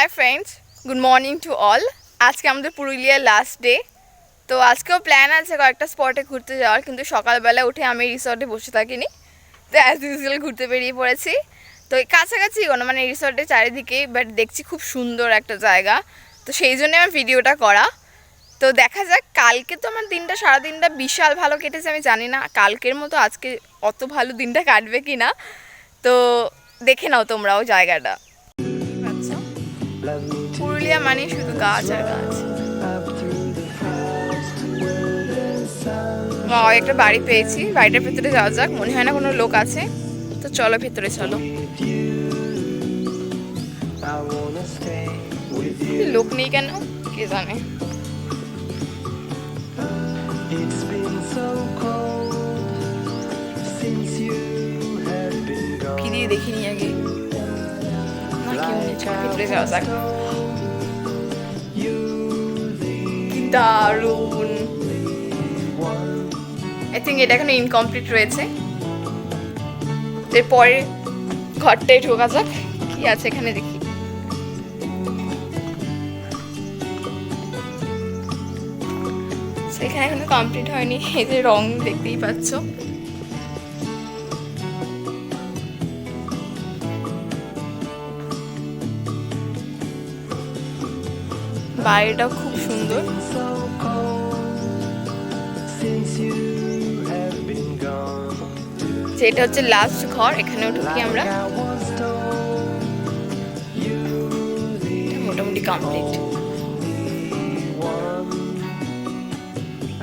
Hi friends, good morning to all. আজকে আমাদের পুরুলিয়ার লাস্ট ডে। তো আজকেও প্ল্যান আছে কয়েকটা স্পটে ঘুরতে যাওয়ার, কিন্তু সকালবেলা উঠে আমি রিসর্টে বসে থাকিনি, তো অ্যাজ ইউজুয়াল ঘুরতে বেরিয়ে পড়েছি। তো কাছাকাছি কোনো মানে রিসর্টের চারিদিকে, বাট দেখছি খুব সুন্দর একটা জায়গা, তো সেই জন্য আমার ভিডিওটা করা। তো দেখা যাক, কালকে তো আমার দিনটা সারাদিনটা বিশাল ভালো কেটেছে। আমি জানি না কালকের মতো আজকে অত ভালো দিনটা কাটবে কি না, তো দেখে নাও তোমরাও জায়গাটা। পুরুলিয়া মানে শুধু গাছ আর গাছ। একটা বাড়ি পেয়েছি, বাড়িটার ভেতরে যাওয়া যাক। মনে হয় না কোনো লোক আছে, তো চলো ভেতরে চলো। লোক নেই কেন কে জানে। কি দিয়ে দেখিনি আগে, ভেতরে যাওয়া যাক। দারুণ। আই থিঙ্ক এটা এখনো ইনকমপ্লিট রয়েছে। এরপরে ঘরটায় ঢোকা যাক, কি আছে এখানে দেখি। সেখানে এখনো কমপ্লিট হয়নি, এই যে রং দেখতেই পাচ্ছ। বাইরেটাও খুব সুন্দর। যেটা হচ্ছে লাস্ট ঘর, এখানেও ঢুকি আমরা। মোটামুটি complete.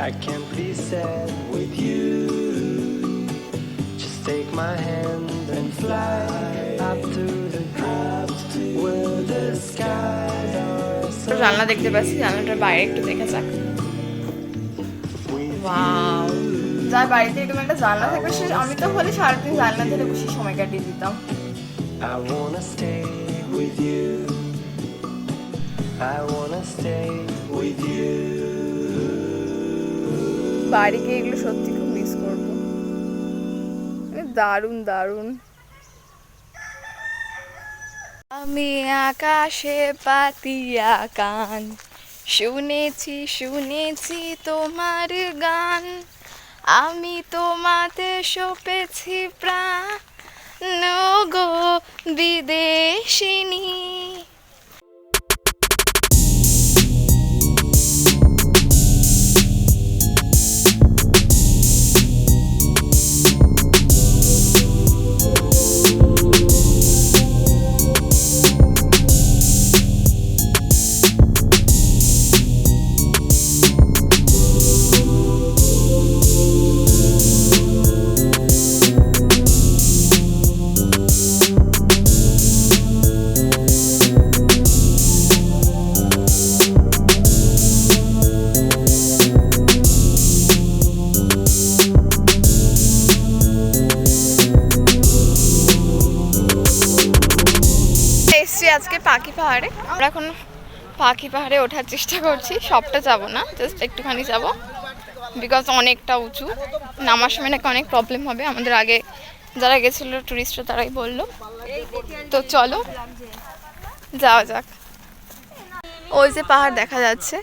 I can't be sad with you. Just take my hand and fly up to the clouds where the skies are so. জানলা দেখতে পাচ্ছি, জানলাটার বাইরে একটু দেখা যাক। ওয়াও, যার বাড়িতে এরকম একটা জানলা থাকবে, সে আমি তো হলে সারাদিন জানলা ধরে বসে সময় কাটিয়ে দিতাম। I wanna stay with you. I wanna stay with you. বাড়ি গিয়ে এগুলো সত্যি খুব মিস করবো। দারুণ দারুণ। আমি আকাশে পাতিয়া কান, শুনেছি শুনেছি তোমার গান, আমি তোমাতে সপেছি প্রাণ গো বিদেশিনী। আজকে পাখি পাহাড়ে, আমরা এখন পাখি পাহাড়ে ওঠার চেষ্টা করছি। সবটা যাব না, জাস্ট একটুখানি যাব, বিকজ অনেকটা উঁচু। নামার সময় নাকি অনেক প্রবলেম হবে, আমাদের আগে যারা গেছিলো টুরিস্টরা তারাই বললো। তো চলো যাওয়া যাক। ওই যে পাহাড় দেখা যাচ্ছে।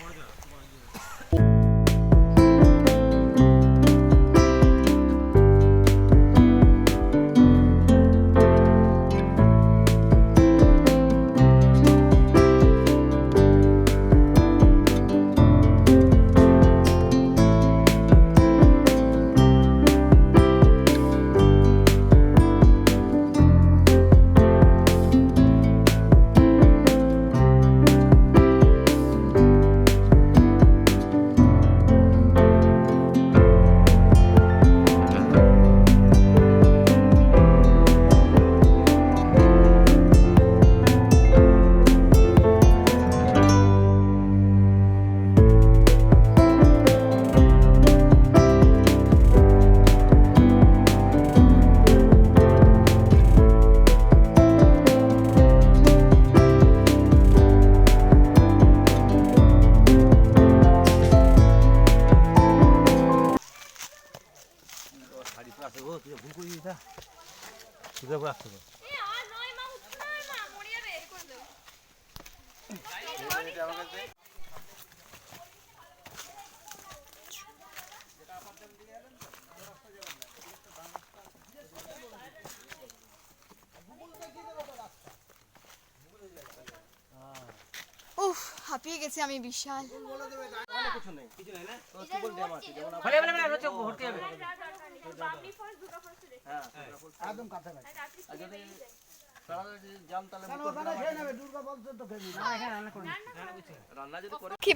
উফ, হাঁপিয়ে গেছি আমি বিশাল।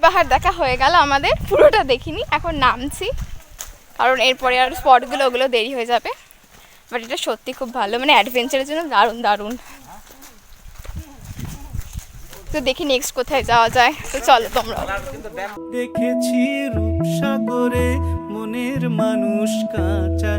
পাহাড় দেখা হয়ে গেল আমাদের, পুরোটা দেখিনি, এখন নামছি কারণ এরপরে আর স্পটগুলো ওগুলো দেরি হয়ে যাবে। বাট এটা সত্যি খুব ভালো, মানে অ্যাডভেঞ্চারের জন্য দারুণ দারুণ। তো দেখি নেক্সট কোথায় যাওয়া যায়, তো চলো তোমরা। দেখেছি রূপসাগরে মনের মানুষ কাঁচা